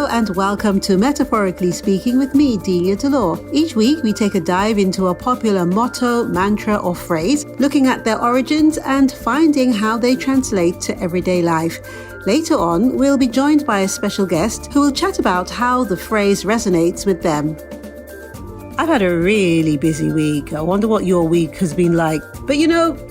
and welcome to Metaphorically Speaking with me, Delia Dolor. Each week we take a dive into a popular motto, mantra or phrase, looking at their origins and finding how they translate to everyday life. Later on, we'll be joined by a special guest who will chat about how the phrase resonates with them. I've had a really busy week. I wonder what your week has been like. But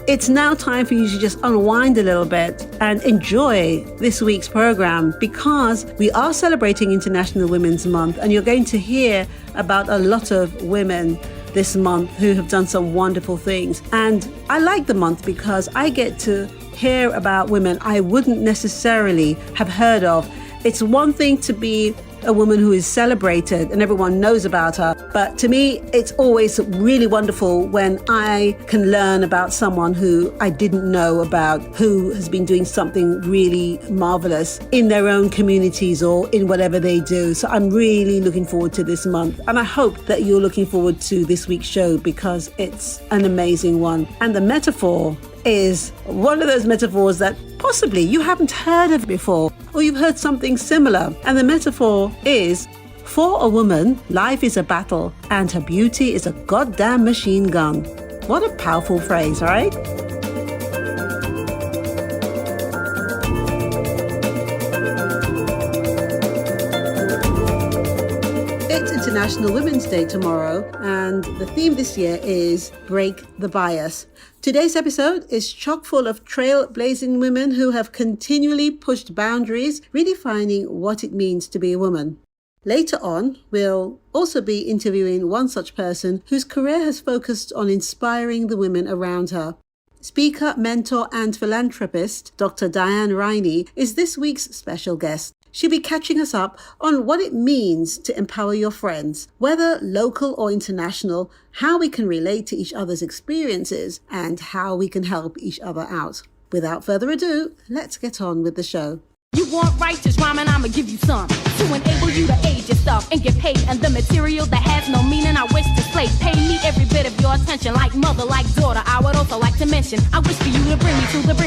it's now time for you to just unwind a little bit and enjoy this week's program because we are celebrating International Women's Month and you're going to hear about a lot of women this month who have done some wonderful things. And I like the month because I get to hear about women I wouldn't necessarily have heard of. It's one thing to be a woman who is celebrated and everyone knows about her. But to me, it's always really wonderful when I can learn about someone who I didn't know about, who has been doing something really marvelous in their own communities or in whatever they do. So I'm really looking forward to this month. And I hope that you're looking forward to this week's show because it's an amazing one. And the metaphor is one of those metaphors that possibly you haven't heard of before, or you've heard something similar. And the metaphor is, for a woman, life is a battle, and her beauty is a goddamn machine gun. What a powerful phrase, right? It's International Women's Day tomorrow, and the theme this year is Break the Bias. Today's episode is chock full of trailblazing women who have continually pushed boundaries, redefining what it means to be a woman. Later on, we'll also be interviewing one such person whose career has focused on inspiring the women around her. Speaker, mentor, and philanthropist Dr Diahanne Rhiney is this week's special guest. She'll be catching us up on what it means to empower your friends, whether local or international, how we can relate to each other's experiences, and how we can help each other out. Without further ado, let's get on with the show. You want righteous rhyming, I'ma give you some to enable you to age your stuff and get paid. And the material that has no meaning, I wish to slay. Pay me every bit of your attention, like mother, like daughter. I would also like to mention, I wish for you to bring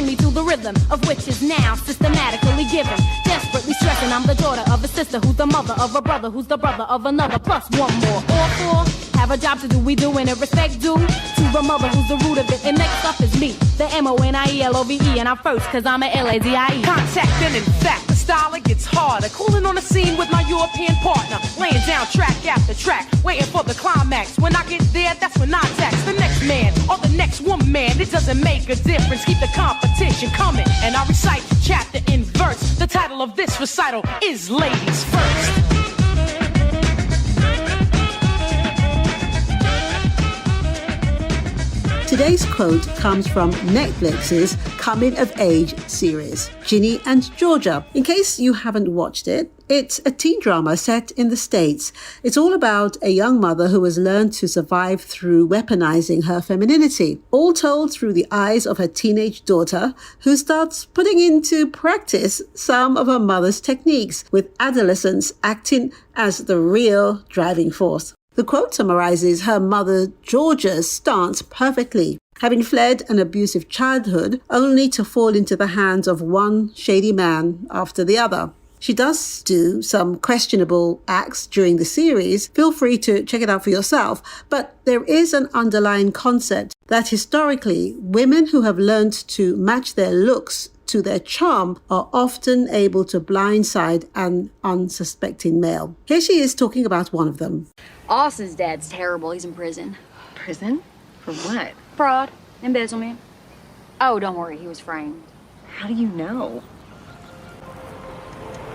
me to the rhythm of which is now systematically given. Desperately stressing, I'm the daughter of a sister who's the mother of a brother who's the brother of another, plus one more. All four have a job to do, we doing it respect due to the mother who's the root of it. And next up is me, the MONIELOVE, and I'm first cause I'm a LADIE. Contact and in fact, the style it gets harder. Cooling on the scene with my European partner, laying down track after track, waiting for the climax. When I get there, that's when I tax the next man or the next woman. It doesn't make a difference, keep the competition coming. And I recite chapter in verse. The title of this recital is Ladies First. Today's quote comes from Netflix's Coming of Age series, Ginny and Georgia. In case you haven't watched it, it's a teen drama set in the States. It's all about a young mother who has learned to survive through weaponizing her femininity, all told through the eyes of her teenage daughter, who starts putting into practice some of her mother's techniques, with adolescents acting as the real driving force. The quote summarizes her mother Georgia's stance perfectly, having fled an abusive childhood only to fall into the hands of one shady man after the other. She does do some questionable acts during the series. Feel free to check it out for yourself. But there is an underlying concept that historically, women who have learned to match their looks to their charm are often able to blindside an unsuspecting male. Here she is talking about one of them. Austin's dad's terrible. He's in prison. Prison? For what? Fraud. Embezzlement. Oh, don't worry. He was framed. How do you know?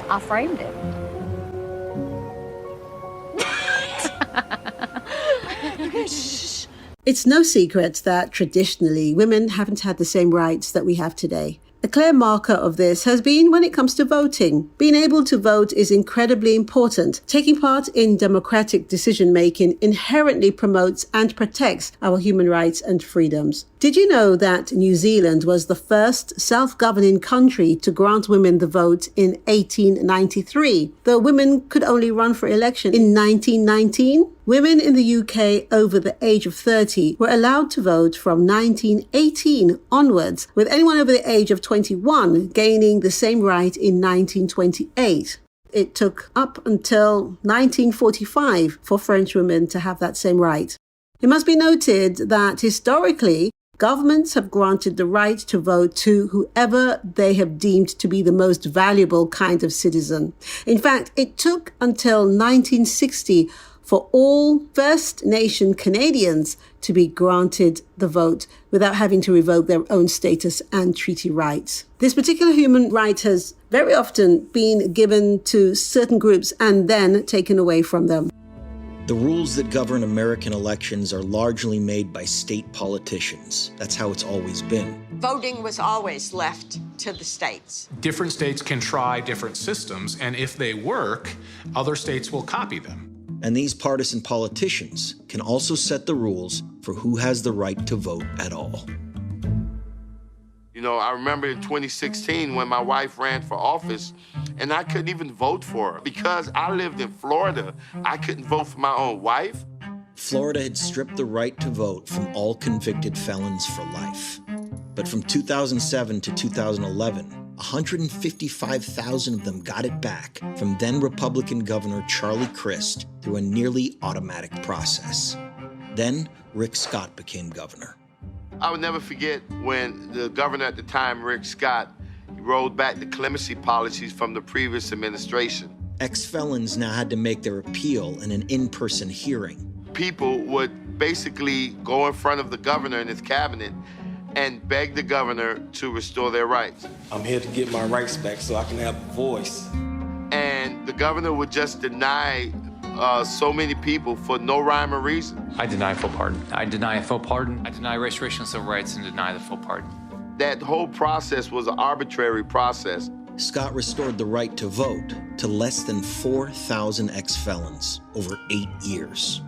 I framed him. It's no secret that traditionally women haven't had the same rights that we have today. A clear marker of this has been when it comes to voting. Being able to vote is incredibly important. Taking part in democratic decision-making inherently promotes and protects our human rights and freedoms. Did you know that New Zealand was the first self-governing country to grant women the vote in 1893, though women could only run for election in 1919? Women in the UK over the age of 30 were allowed to vote from 1918 onwards, with anyone over the age of 21 gaining the same right in 1928. it took up until 1945 for French women to have that same right. It must be noted that historically, governments have granted the right to vote to whoever they have deemed to be the most valuable kind of citizen. In fact, it took until 1960 for all First Nation Canadians to be granted the vote without having to revoke their own status and treaty rights. This particular human right has very often been given to certain groups and then taken away from them. The rules that govern American elections are largely made by state politicians. That's how it's always been. Voting was always left to the states. Different states can try different systems, and if they work, other states will copy them. And these partisan politicians can also set the rules for who has the right to vote at all. You know, I remember in 2016 when my wife ran for office, and I couldn't even vote for her because I lived in Florida. I couldn't vote for my own wife. Florida had stripped the right to vote from all convicted felons for life. But from 2007 to 2011, 155,000 of them got it back from then Republican Governor Charlie Crist through a nearly automatic process. Then Rick Scott became governor. I would never forget when the governor at the time, Rick Scott, he rolled back the clemency policies from the previous administration. Ex-felons now had to make their appeal in an in-person hearing. People would basically go in front of the governor and his cabinet and beg the governor to restore their rights. I'm here to get my rights back so I can have a voice. And the governor would just deny so many people for no rhyme or reason. I deny full pardon. I deny a full pardon. I deny restoration of civil rights and deny the full pardon. That whole process was an arbitrary process. Scott restored the right to vote to less than 4,000 ex-felons over 8 years.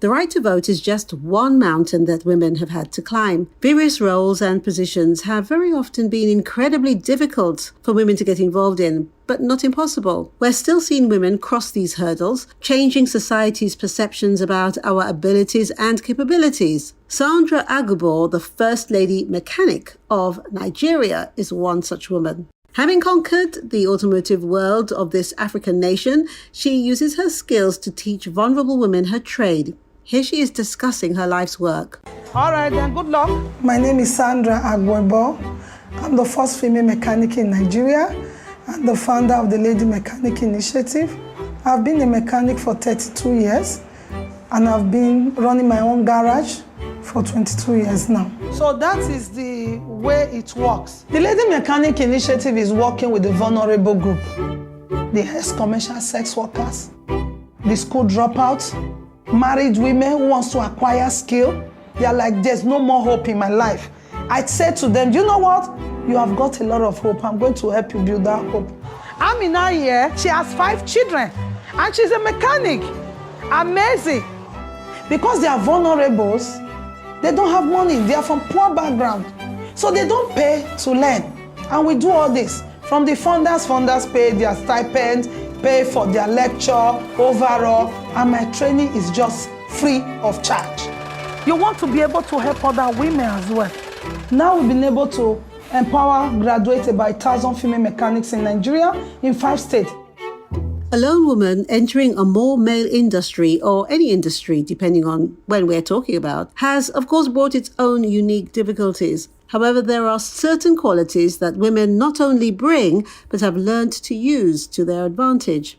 The right to vote is just one mountain that women have had to climb. Various roles and positions have very often been incredibly difficult for women to get involved in, but not impossible. We're still seeing women cross these hurdles, changing society's perceptions about our abilities and capabilities. Sandra Agubor, the First Lady Mechanic of Nigeria, is one such woman. Having conquered the automotive world of this African nation, she uses her skills to teach vulnerable women her trade. Here she is discussing her life's work. All right, then, good luck. My name is Sandra Agubor. I'm the first female mechanic in Nigeria and the founder of the Lady Mechanic Initiative. I've been a mechanic for 32 years and I've been running my own garage for 22 years now. So that is the way it works. The Lady Mechanic Initiative is working with the vulnerable group, the ex-commercial sex workers, the school dropouts, married women who wants to acquire skill. They are like, there's no more hope in my life. I said to them, you know what? You have got a lot of hope. I'm going to help you build that hope. Amina here, she has 5 children and she's a mechanic. Amazing. Because they are vulnerables, they don't have money. They are from poor background. So they don't pay to learn. And we do all this. From the funders pay their stipend, pay for their lecture, overall, and my training is just free of charge. You want to be able to help other women as well. Now we've been able to empower, graduate about 1,000 female mechanics in Nigeria in 5 states. A lone woman entering a more male industry, or any industry depending on when we're talking about, has of course brought its own unique difficulties. However, there are certain qualities that women not only bring, but have learned to use to their advantage.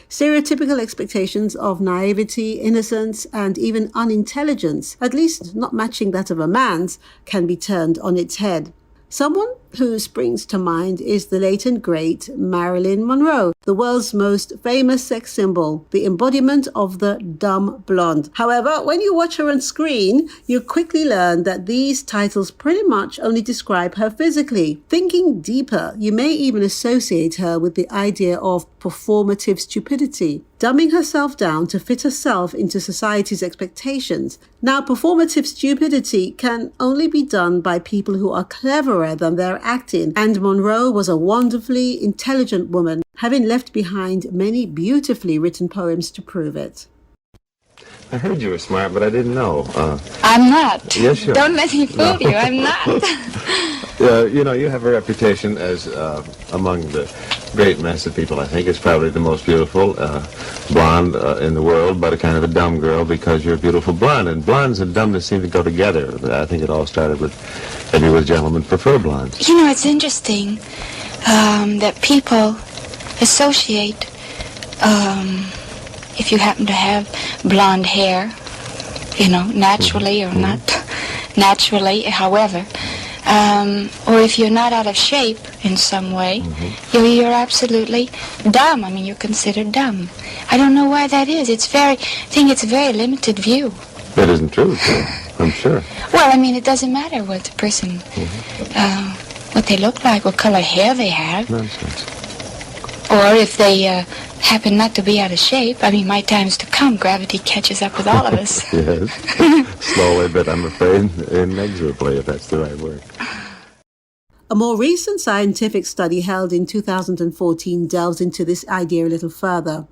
Stereotypical expectations of naivety, innocence, and even unintelligence, at least not matching that of a man's, can be turned on its head. Someone who springs to mind is the late and great Marilyn Monroe, the world's most famous sex symbol, the embodiment of the dumb blonde. However, when you watch her on screen, you quickly learn that these titles pretty much only describe her physically. Thinking deeper, you may even associate her with the idea of performative stupidity, dumbing herself down to fit herself into society's expectations. Now, performative stupidity can only be done by people who are cleverer than their acting, and Monroe was a wonderfully intelligent woman, having left behind many beautifully written poems to prove it. I heard you were smart, but I didn't know. I'm not. Yes, sure. Don't let me fool you. I'm not. You know, you have a reputation as among the great mass of people, I think, is probably the most beautiful blonde in the world, but a kind of a dumb girl because you're a beautiful blonde. And blondes and dumbness seem to go together. I think it all started with maybe with gentlemen prefer blondes. You know, it's interesting that people associate, if you happen to have blonde hair, you know, naturally or not naturally, however, or if you're not out of shape in some way, you're absolutely dumb. I mean, you're considered dumb. I don't know why that is. I think it's a very limited view. That isn't true, I'm sure. Well, I mean, it doesn't matter what the person, what they look like, what color hair they have. Nonsense. Or if they happen not to be out of shape. I mean, my time's to come. Gravity catches up with all of us. Yes, slowly, but I'm afraid inexorably, if that's the right word. A more recent scientific study held in 2014 delves into this idea a little further.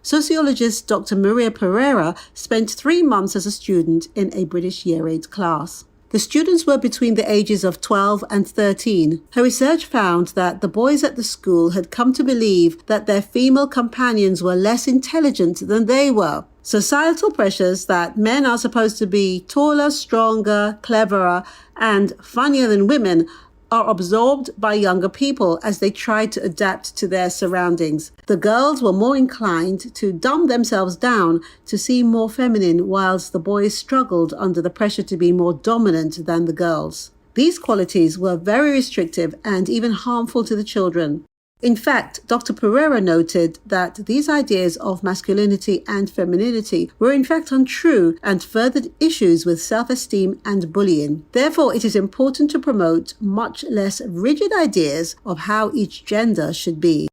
Sociologist Dr. Maria Pereira spent 3 months as a student in a British Year 8 class. The students were between the ages of 12 and 13. Her research found that the boys at the school had come to believe that their female companions were less intelligent than they were. Societal pressures that men are supposed to be taller, stronger, cleverer, and funnier than women are absorbed by younger people as they try to adapt to their surroundings. The girls were more inclined to dumb themselves down to seem more feminine, whilst the boys struggled under the pressure to be more dominant than the girls. These qualities were very restrictive and even harmful to the children. In fact, Dr. Pereira noted that these ideas of masculinity and femininity were in fact untrue and furthered issues with self-esteem and bullying. Therefore, it is important to promote much less rigid ideas of how each gender should be.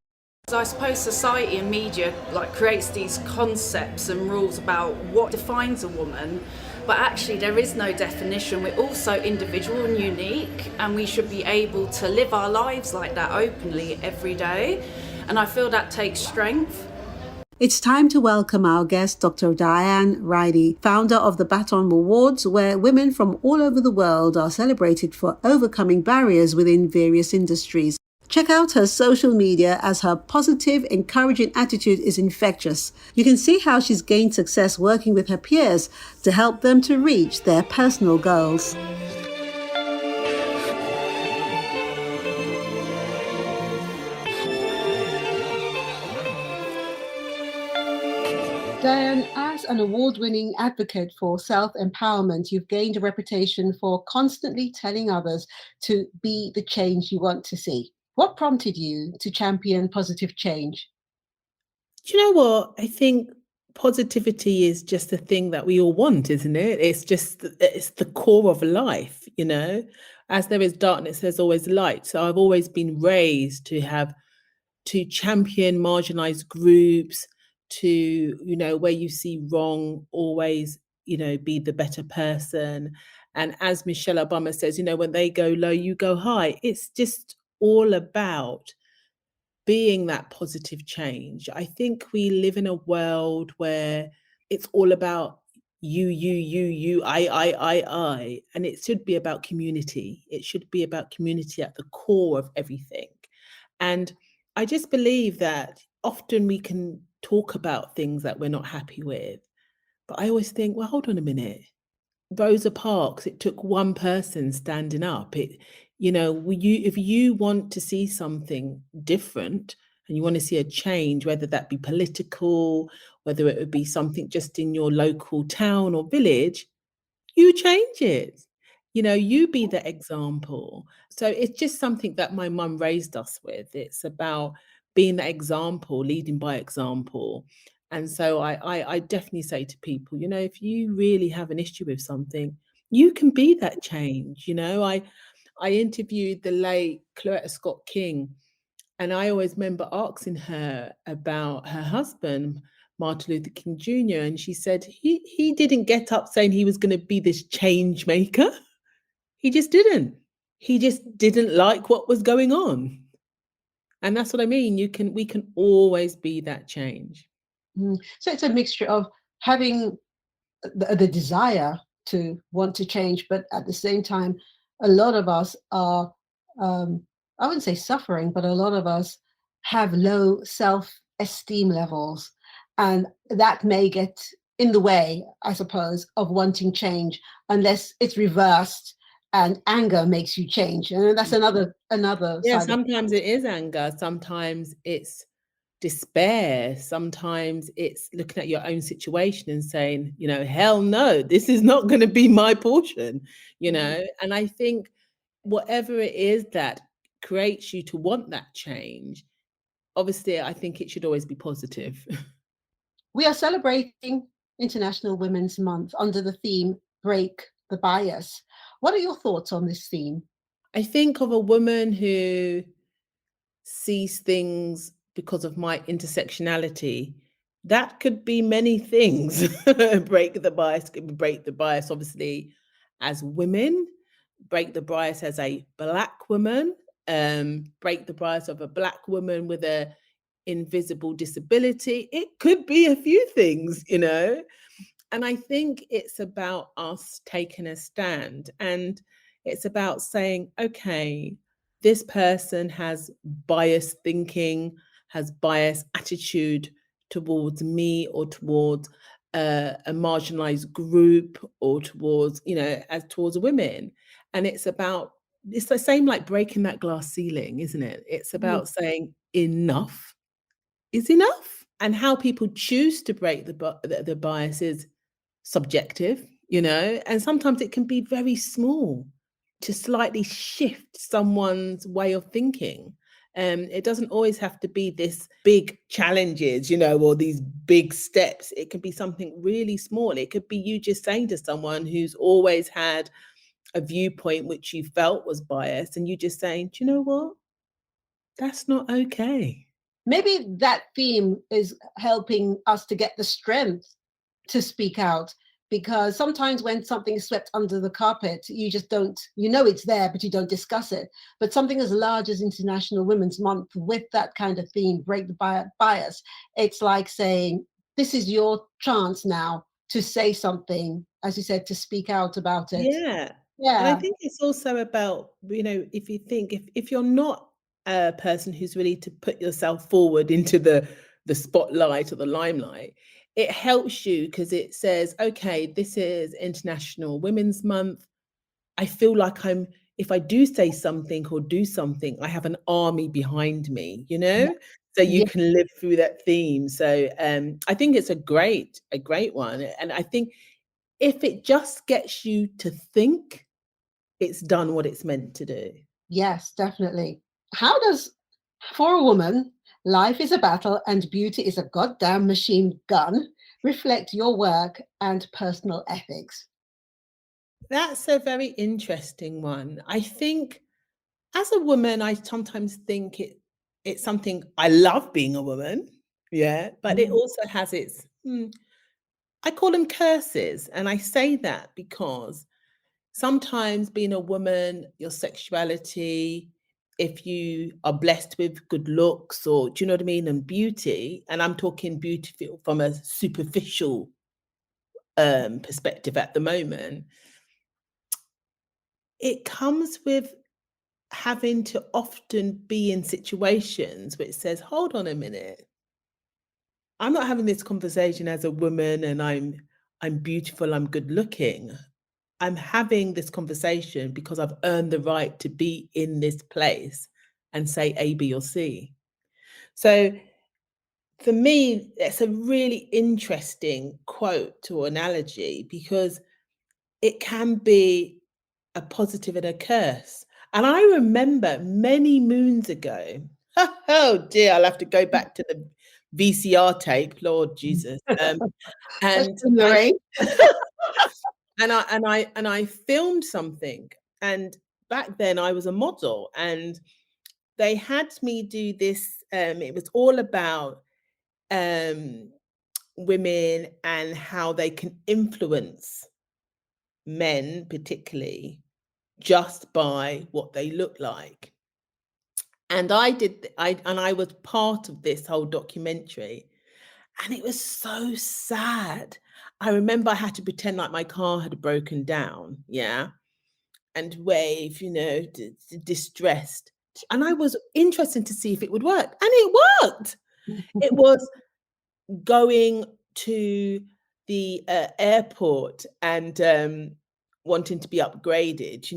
I suppose society and media creates these concepts and rules about what defines a woman, but actually there is no definition. We're all so individual and unique, and we should be able to live our lives like that openly every day, and I feel that takes strength. It's time to welcome our guest, Dr. Diahanne Rhiney, founder of the Baton Awards, where women from all over the world are celebrated for overcoming barriers within various industries. Check out her social media, as her positive, encouraging attitude is infectious. You can see how she's gained success working with her peers to help them to reach their personal goals. Diahanne, as an award-winning advocate for self-empowerment, you've gained a reputation for constantly telling others to be the change you want to see. What prompted you to champion positive change? Do you know what? I think positivity is just a thing that we all want, isn't it? It's the core of life, you know? As there is darkness, there's always light. So I've always been raised to champion marginalized groups, to, you know, where you see wrong, always, you know, be the better person. And as Michelle Obama says, you know, when they go low, you go high. It's just all about being that positive change. I think we live in a world where it's all about you, I, and it should be about community. It should be about community at the core of everything. And I just believe that often we can talk about things that we're not happy with, but I always think, well, hold on a minute. Rosa Parks, it took one person standing up. You know, if you want to see something different and you want to see a change, whether that be political, whether it would be something just in your local town or village, you change it. You know, you be the example. So it's just something that my mum raised us with. It's about being that example, leading by example. And so I definitely say to people, you know, if you really have an issue with something, you can be that change. You know, I interviewed the late Claretta Scott King, and I always remember asking her about her husband, Martin Luther King Jr. And she said he didn't get up saying he was going to be this change maker. He just didn't. He just didn't like what was going on. And that's what I mean. We can always be that change. So it's a mixture of having the desire to want to change, but at the same time, a lot of us are I wouldn't say suffering, but a lot of us have low self-esteem levels, and that may get in the way, I suppose, of wanting change unless it's reversed and anger makes you change. And that's another Yeah, side of sometimes it is anger, sometimes it's despair, sometimes it's looking at your own situation and saying, you know, hell no, this is not going to be my portion, you know. And I think whatever it is that creates you to want that change, obviously I think it should always be positive. We are celebrating International Women's Month under the theme Break the Bias. What are your thoughts on this theme? I think of a woman who sees things because of my intersectionality. That could be many things. Break the bias, break the bias, obviously, as women, break the bias as a Black woman, break the bias of a Black woman with a invisible disability. It could be a few things, you know. And I think it's about us taking a stand, and it's about saying, okay, this person has biased thinking, has biased attitude towards me or towards a marginalized group or towards, you know, as towards women. And it's the same like breaking that glass ceiling, isn't it? It's about saying enough is enough. And how people choose to break the bias is subjective, you know, and sometimes it can be very small to slightly shift someone's way of thinking. It doesn't always have to be this big challenges, you know, or these big steps. It can be something really small. It could be you just saying to someone who's always had a viewpoint which you felt was biased, and you just saying, do you know what? That's not okay. Maybe that theme is helping us to get the strength to speak out, because sometimes when something is swept under the carpet, you just don't, you know it's there, but you don't discuss it. But something as large as International Women's Month with that kind of theme, break the bias, it's like saying, this is your chance now to say something, as you said, to speak out about it. Yeah. And I Yeah. think it's also about, you know, if you think, if you're not a person who's ready to put yourself forward into the spotlight or the limelight, it helps you because it says, okay, this is International Women's Month. I feel like if I do say something or do something, I have an army behind me, you know, so you can live through that theme. So I think it's a great one. And I think if it just gets you to think, it's done what it's meant to do. Yes, definitely. How does, for a woman, life is a battle and beauty is a goddamn machine gun, reflect your work and personal ethics? That's a very interesting one. I think as a woman, I sometimes think it's something I love being a woman. Yeah. But it also has its, I call them curses. And I say that because sometimes being a woman, your sexuality, if you are blessed with good looks or do you know what I mean, and beauty, and I'm talking beauty from a superficial perspective at the moment, it comes with having to often be in situations where it says, hold on a minute, I'm not having this conversation as a woman and I'm beautiful, I'm good looking. I'm having this conversation because I've earned the right to be in this place and say A, B, or C. So for me, it's a really interesting quote or analogy because it can be a positive and a curse. And I remember many moons ago, oh dear, I'll have to go back to the VCR tape, Lord Jesus. And I filmed something, and back then I was a model, and they had me do this. It was all about women and how they can influence men, particularly just by what they look like. And I was part of this whole documentary, and it was so sad. I remember I had to pretend like my car had broken down, yeah. and wave, distressed. And I was interested to see if it would work. And it worked. It was going to the airport and wanting to be upgraded,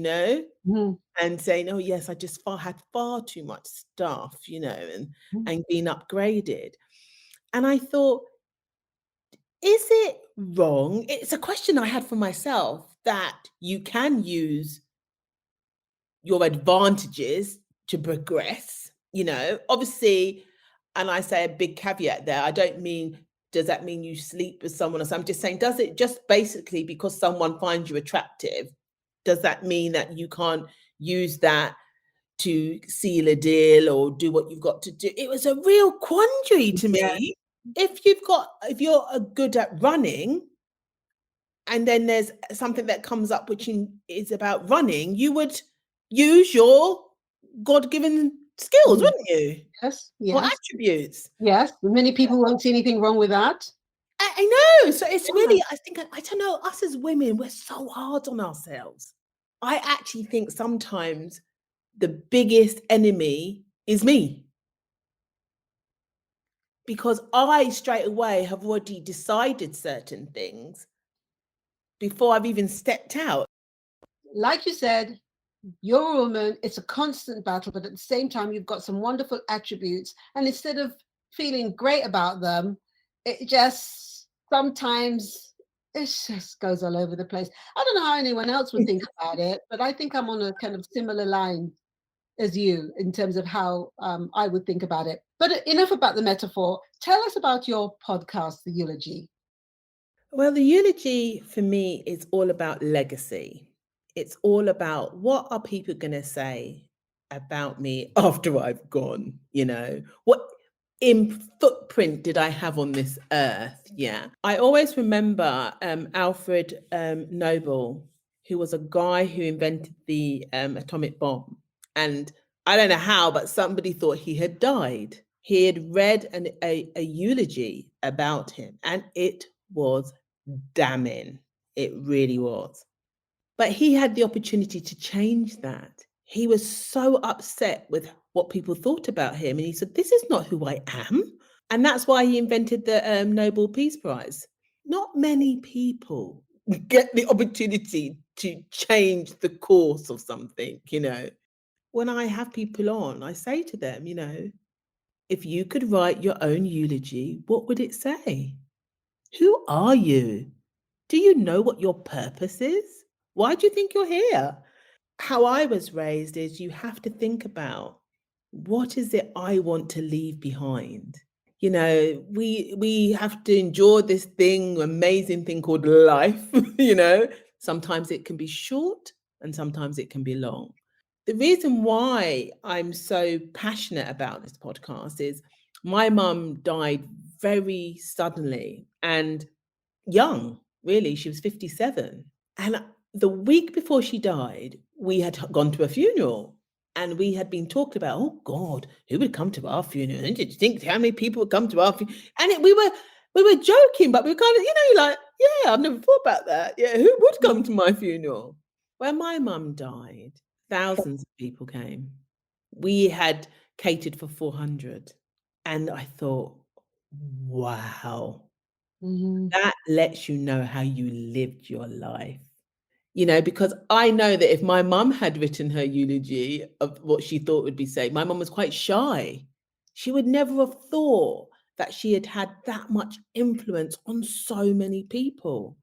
and saying, oh, yes, I just had far too much stuff, and being upgraded. And I thought, is it wrong? It's a question I had for myself, that you can use your advantages to progress, obviously. And I say a big caveat there. I don't mean, does that mean you sleep with someone else? I'm just saying, does it just basically because someone finds you attractive, does that mean that you can't use that to seal a deal or do what you've got to do? It was a real quandary to me. If you're good at running, and then there's something that comes up which is about running, you would use your God-given skills, wouldn't you? Yes. Or attributes. Yes. Many people won't see anything wrong with that. I know. So it's really, I don't know, us as women, we're so hard on ourselves. I actually think sometimes the biggest enemy is me. Because I straight away have already decided certain things before I've even stepped out. Like you said, you're a woman, it's a constant battle, but at the same time, you've got some wonderful attributes. And instead of feeling great about them, it just sometimes it just goes all over the place. I don't know how anyone else would think about it, but I think I'm on a kind of similar line as you in terms of how I would think about it. But enough about the metaphor. Tell us about your podcast, The Eulogy. Well, The Eulogy for me is all about legacy. It's all about what are people going to say about me after I've gone, what footprint did I have on this earth? Yeah. I always remember Alfred Nobel, who was a guy who invented the atomic bomb. And I don't know how, but somebody thought he had died. He had read a eulogy about him, and it was damning. It really was. But he had the opportunity to change that. He was so upset with what people thought about him. And he said, this is not who I am. And that's why he invented the Nobel Peace Prize. Not many people get the opportunity to change the course of something, When I have people on, I say to them, if you could write your own eulogy, what would it say? Who are you? Do you know what your purpose is? Why do you think you're here? How I was raised is you have to think about, what is it I want to leave behind? We have to endure this amazing thing called life, Sometimes it can be short and sometimes it can be long. The reason why I'm so passionate about this podcast is my mum died very suddenly and young, really. She was 57. And the week before she died, we had gone to a funeral and we had been talked about, oh God, who would come to our funeral? And did you think how many people would come to our funeral? And we were joking, but we were kind of, like, yeah, I've never thought about that. Yeah, who would come to my funeral? When my mum died, thousands of people came. We had catered for 400. And I thought, wow, that lets you know how you lived your life. Because I know that if my mum had written her eulogy of what she thought would be said, my mum was quite shy. She would never have thought that she had had that much influence on so many people.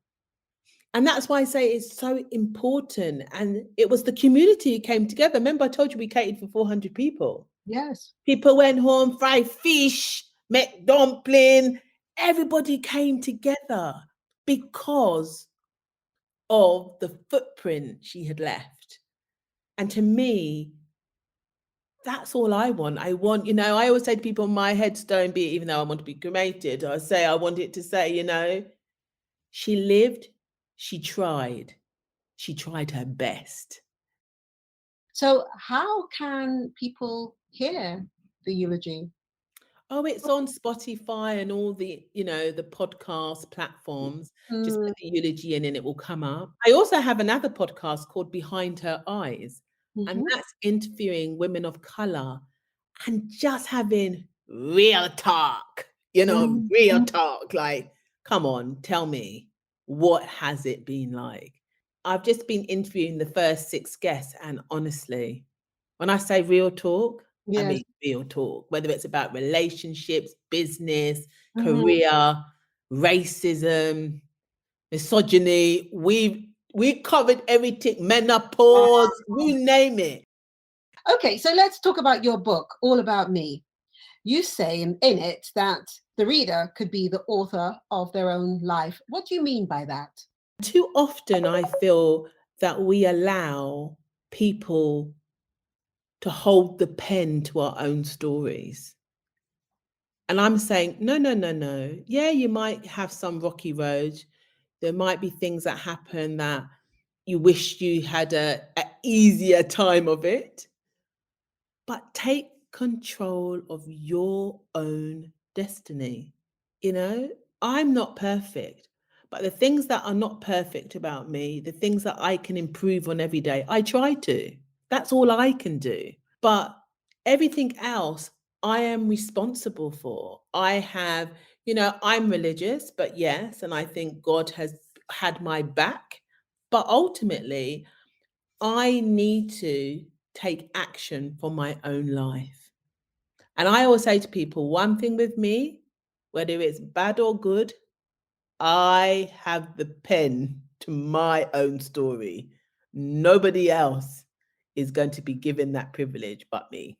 And that's why I say it's so important. And it was the community who came together. Remember, I told you we catered for 400 people. Yes. People went home, fried fish, met dumpling. Everybody came together because of the footprint she had left. And to me, that's all I want. I want, I always say to people, my headstone, be it, even though I want to be cremated, I say, I want it to say, she lived, she tried her best. So how can people hear the eulogy? Oh, it's on Spotify and all the, the podcast platforms. Just put the eulogy in and it will come up. I also have another podcast called Behind Her Eyes, and that's interviewing women of color and just having real talk, real talk. Like, come on, tell me, what has it been like? I've just been interviewing the first 6 guests, and honestly, when I say real talk, I mean real talk, whether it's about relationships, business, career, racism, misogyny. We've covered everything, menopause, you name it. Okay, so let's talk about your book, All About Me. You say in it that the reader could be the author of their own life. What do you mean by that? Too often I feel that we allow people to hold the pen to our own stories. And I'm saying, no. Yeah, you might have some rocky road. There might be things that happen that you wish you had a easier time of it. But take control of your own destiny. I'm not perfect, but the things that are not perfect about me, the things that I can improve on every day, I try to. That's all I can do. But everything else, I am responsible for. I have, I'm religious, but yes, and I think God has had my back. But ultimately, I need to take action for my own life. And I always say to people, one thing with me, whether it's bad or good, I have the pen to my own story. Nobody else is going to be given that privilege but me.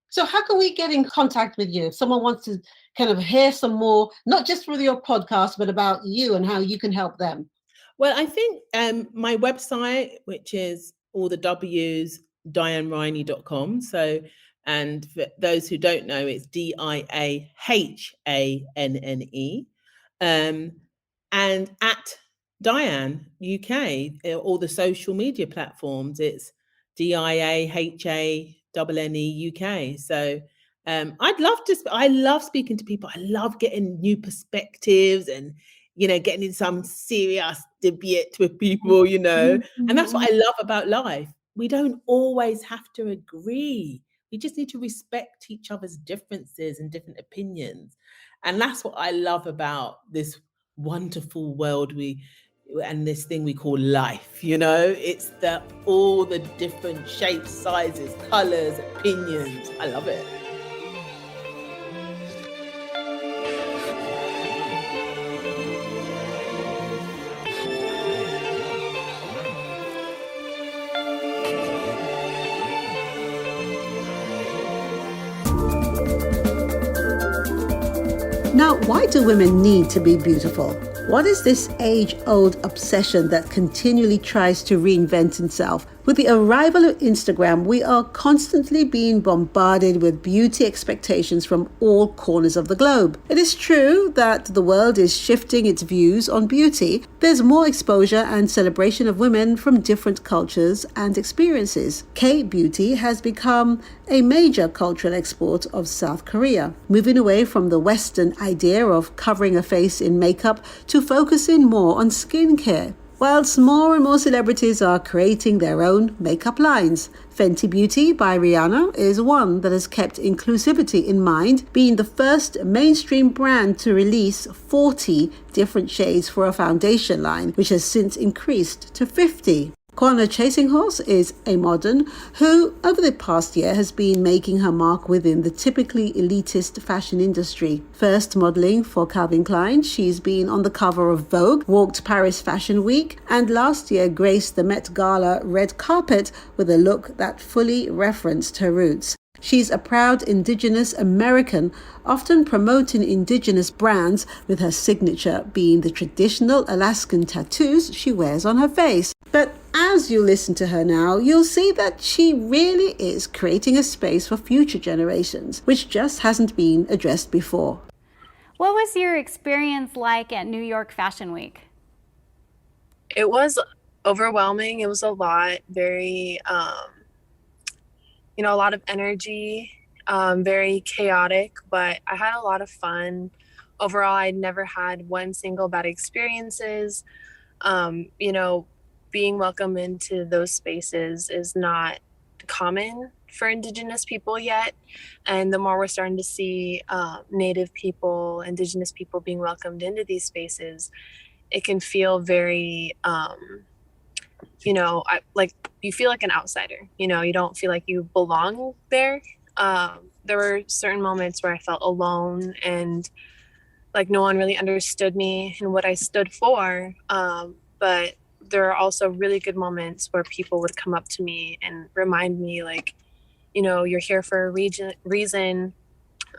So how can we get in contact with you if someone wants to kind of hear some more, not just through your podcast, but about you and how you can help them? Well, I think my website, which is all the W's, DiahanneRhiney.com. So, and for those who don't know, it's DiaHanne. And at Diahanne UK, all the social media platforms, it's DiaHanne UK. So I love speaking to people. I love getting new perspectives and, getting in some serious debate with people, and that's what I love about life. We don't always have to agree. We just need to respect each other's differences and different opinions. And that's what I love about this wonderful world and this thing we call life. It's all the different shapes, sizes, colors, opinions. I love it. Now, why do women need to be beautiful? What is this age-old obsession that continually tries to reinvent itself? With the arrival of Instagram, we are constantly being bombarded with beauty expectations from all corners of the globe. It is true that the world is shifting its views on beauty. There's more exposure and celebration of women from different cultures and experiences. K-beauty has become a major cultural export of South Korea, moving away from the Western idea of covering a face in makeup to focusing more on skincare. Whilst more and more celebrities are creating their own makeup lines. Fenty Beauty by Rihanna is one that has kept inclusivity in mind, being the first mainstream brand to release 40 different shades for a foundation line, which has since increased to 50. Kwana Chasing Horse is a modern who, over the past year, has been making her mark within the typically elitist fashion industry. First modeling for Calvin Klein, she's been on the cover of Vogue, walked Paris Fashion Week, and last year graced the Met Gala red carpet with a look that fully referenced her roots. She's a proud Indigenous American, often promoting Indigenous brands, with her signature being the traditional Alaskan tattoos she wears on her face. But as you listen to her now, you'll see that she really is creating a space for future generations, which just hasn't been addressed before. What was your experience like at New York Fashion Week? It was overwhelming. It was a lot, very, a lot of energy. very chaotic, but I had a lot of fun. Overall, I'd never had one single bad experiences. You know, being welcomed into those spaces is not common for Indigenous people yet. And the more we're starting to see Native people, Indigenous people being welcomed into these spaces, it can feel very, you know, like you feel like an outsider. You know, you don't feel like you belong there. There were certain moments where I felt alone and like no one really understood me and what I stood for. But there are also really good moments where people would come up to me and remind me, like, you know, you're here for a reason.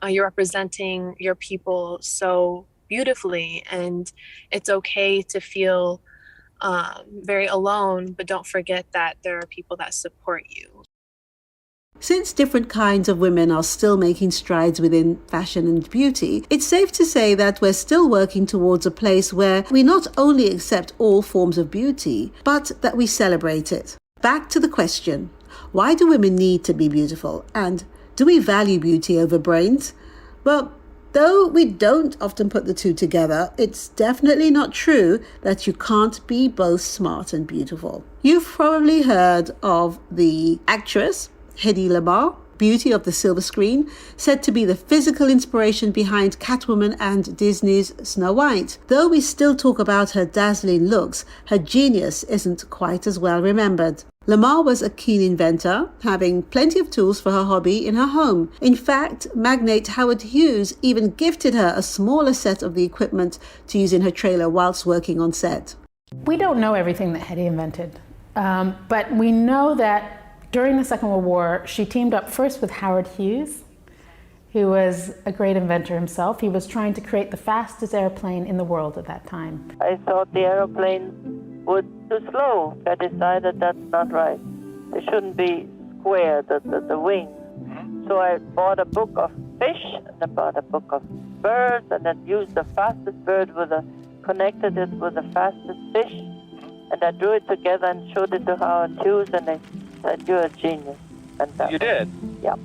You're representing your people so beautifully, and it's okay to feel very alone, but don't forget that there are people that support you. Since different kinds of women are still making strides within fashion and beauty, it's safe to say that we're still working towards a place where we not only accept all forms of beauty, but that we celebrate it. Back to the question, why do women need to be beautiful? And do we value beauty over brains? Well, though we don't often put the two together, it's definitely not true that you can't be both smart and beautiful. You've probably heard of the actress Hedy Lamarr, beauty of the silver screen, said to be the physical inspiration behind Catwoman and Disney's Snow White. Though we still talk about her dazzling looks, her genius isn't quite as well remembered. Lamarr was a keen inventor, having plenty of tools for her hobby in her home. In fact, magnate Howard Hughes even gifted her a smaller set of the equipment to use in her trailer whilst working on set. We don't know everything that Hedy invented, but we know that during the Second World War, she teamed up first with Howard Hughes, who was a great inventor himself. He was trying to create the fastest airplane in the world at that time. I thought the aeroplane would too slow. I decided that's not right. They shouldn't be square, the wings. So I bought a book of fish, and I bought a book of birds, and then used the fastest bird connected it with the fastest fish, and I drew it together and showed it to Howard Hughes, and they said, "You're a genius." And you did? Yeah.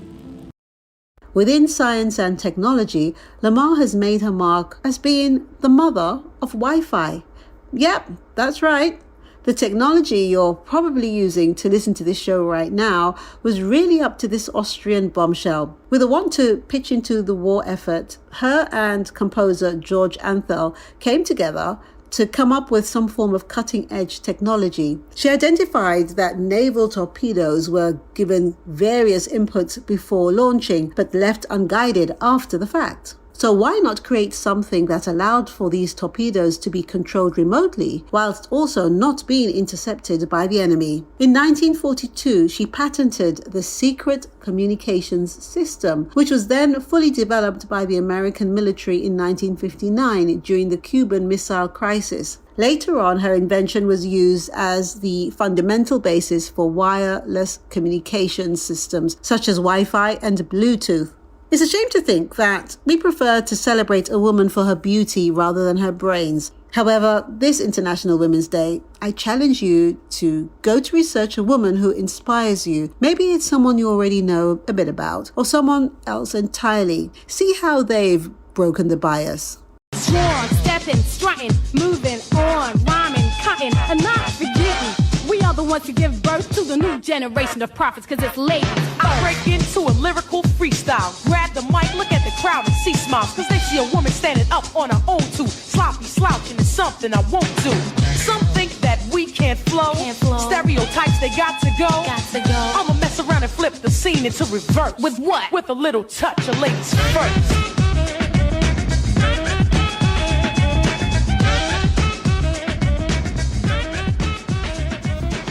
Within science and technology, Lamarr has made her mark as being the mother of Wi-Fi. Yep, that's right. The technology you're probably using to listen to this show right now was really up to this Austrian bombshell. With a want to pitch into the war effort, her and composer George Antheil came together to come up with some form of cutting-edge technology. She identified that naval torpedoes were given various inputs before launching, but left unguided after the fact. So why not create something that allowed for these torpedoes to be controlled remotely, whilst also not being intercepted by the enemy? In 1942, she patented the Secret Communications System, which was then fully developed by the American military in 1959 during the Cuban Missile Crisis. Later on, her invention was used as the fundamental basis for wireless communications systems, such as Wi-Fi and Bluetooth. It's a shame to think that we prefer to celebrate a woman for her beauty rather than her brains. However, this International Women's Day, I challenge you to go to research a woman who inspires you. Maybe it's someone you already know a bit about, or someone else entirely. See how they've broken the bias. Swarm, stepping, strutting, moving on, rhyming, cutting, and not forgetting. We are the ones to give birth to the new generation of prophets, cause it's ladies. I break into a lyrical freestyle. Grab the mic, look at the crowd and see smiles, cause they see a woman standing up on her own too. Sloppy slouching is something I won't do. Some think that we can't flow. Stereotypes, they got to go. I'ma mess around and flip the scene into reverse. With what? With a little touch of ladies first.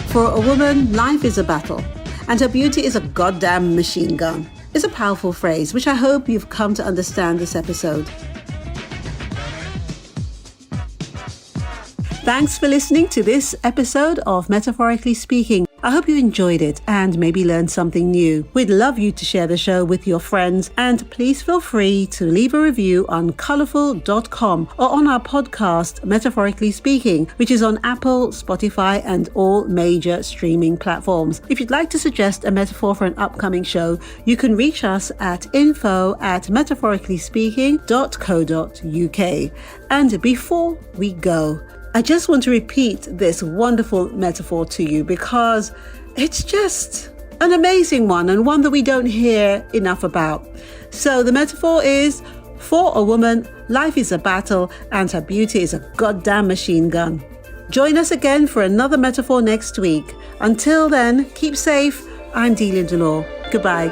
For a woman, life is a battle, and her beauty is a goddamn machine gun. It's a powerful phrase, which I hope you've come to understand this episode. Thanks for listening to this episode of Metaphorically Speaking. I hope you enjoyed it and maybe learned something new. We'd love you to share the show with your friends, and please feel free to leave a review on colourful.com or on our podcast, Metaphorically Speaking, which is on Apple, Spotify, and all major streaming platforms. If you'd like to suggest a metaphor for an upcoming show, you can reach us at info@metaphoricallyspeaking.co.uk. And before we go, I just want to repeat this wonderful metaphor to you because it's just an amazing one and one that we don't hear enough about. So the metaphor is, for a woman, life is a battle and her beauty is a goddamn machine gun. Join us again for another metaphor next week. Until then, keep safe. I'm Delia Dolor. Goodbye.